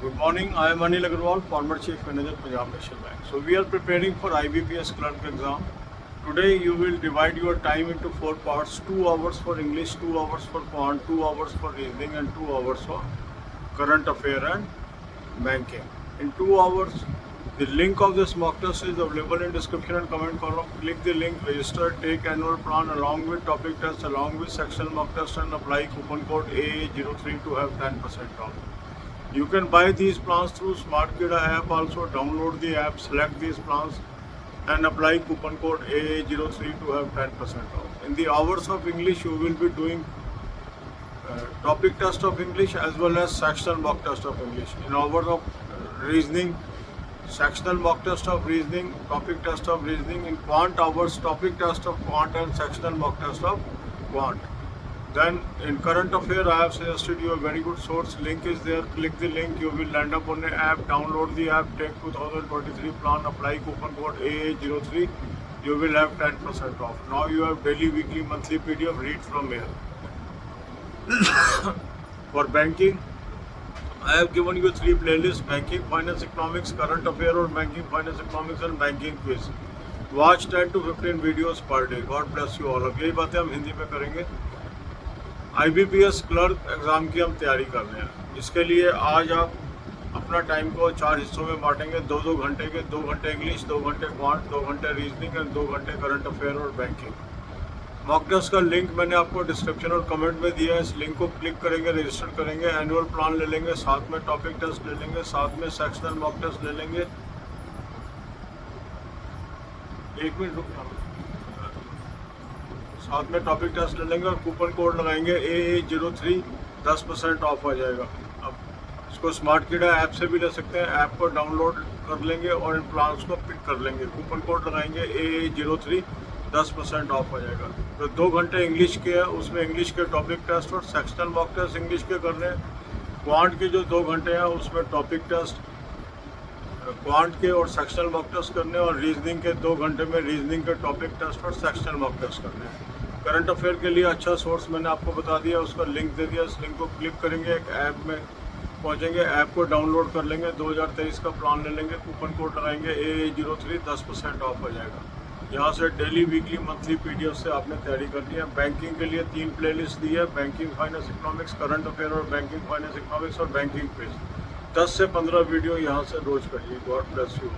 Good morning. I am Anil Agarwal, former Chief Manager, Punjab National Bank. So we are preparing for IBPS clerk exam. Today you will divide your time into 4 parts: 2 hours for English, 2 hours for quant, 2 hours for reasoning, and 2 hours for current affair and banking. In 2 hours, the link of this mock test is available in description and comment column. Click the link, register, take annual plan along with topic test, along with sectional mock test, and apply coupon code AA03 to have 10% off. You can buy these plans through SmartKida app. Also download the app, select these plans and apply coupon code AA03 to have 10% off. In the hours of English, you will be doing topic test of English as well as sectional mock test of English. In hours of reasoning, sectional mock test of reasoning, topic test of reasoning. In quant hours, topic test of quant and sectional mock test of quant. Then in current affair, I have suggested you a very good source. Link is there. Click the link. You will land up on the app. Download the app. Take 2023 plan. Apply coupon code AA03. You will have 10% off. Now you have daily, weekly, monthly PDF. Read from here. For banking, I have given you 3 playlists: banking, finance, economics, current affair, or banking, finance, economics, and banking quiz. Watch 10 to 15 videos per day. God bless you all. अब यही बातें हम हिंदी में करेंगे. IBPS clerk exam की हम तैयारी कर रहे हैं. इसके लिए आज आप अपना टाइम को 4 हिस्सों में बांटेंगे. 2-2 घंटे के, 2 घंटे इंग्लिश, 2 घंटे क्वांट, 2 घंटे रीजनिंग एंड 2 घंटे करंट अफेयर और बैंकिंग. मॉक टेस्ट का लिंक मैंने आपको डिस्क्रिप्शन और कमेंट में दिया है. इस लिंक को क्लिक करेंगे, रजिस्टर करेंगे, एनुअल प्लान ले लेंगे, साथ में टॉपिक टेस्ट ले लेंगे, साथ में सेक्शनल मॉक टेस्ट ले लेंगे. 1 मिनट रुकना. साथ में टॉपिक टेस्ट ले लेंगे और कूपन कोड लगाएंगे AA03. 10% ऑफ आ जाएगा. अब इसको SmartKida ऐप से भी ले सकते हैं. ऐप को डाउनलोड कर लेंगे और इन प्लान्स को पिक कर लेंगे. कूपन कोड लगाएंगे AA03. 10% ऑफ आ जाएगा. तो 2 घंटे इंग्लिश के हैं, उसमें इंग्लिश के टॉपिक टेस्ट और सेक्शनल मॉक टेस्ट इंग्लिश के कर रहे हैं. क्वांट के जो 2 घंटे हैं उसमें टॉपिक टेस्ट क्वांट के और सेक्शनल मॉक टेस्ट करने, और रीजनिंग के 2 घंटे में रीजनिंग के टॉपिक टेस्ट और सेक्शनल मॉक टेस्ट करने हैं. करंट अफेयर के लिए अच्छा सोर्स मैंने आपको बता दिया, उसका लिंक दे दिया. इस लिंक को क्लिक करेंगे, एक ऐप में पहुंचेंगे, ऐप को डाउनलोड कर लेंगे, 2023 का प्लान ले लेंगे, कूपन कोड लगाएंगे AA03. 10% ऑफ हो जाएगा. यहाँ से डेली, वीकली, मंथली PDF से आपने तैयारी करनी है. बैंकिंग के लिए 3 प्लेलिस्ट दी है: banking, finance, economics, current affair और बैंकिंग, फाइनेंस, इकोनॉमिक्स और बैंकिंग क्विज. 10 से 15 वीडियो यहाँ से रोज करिए. God bless you.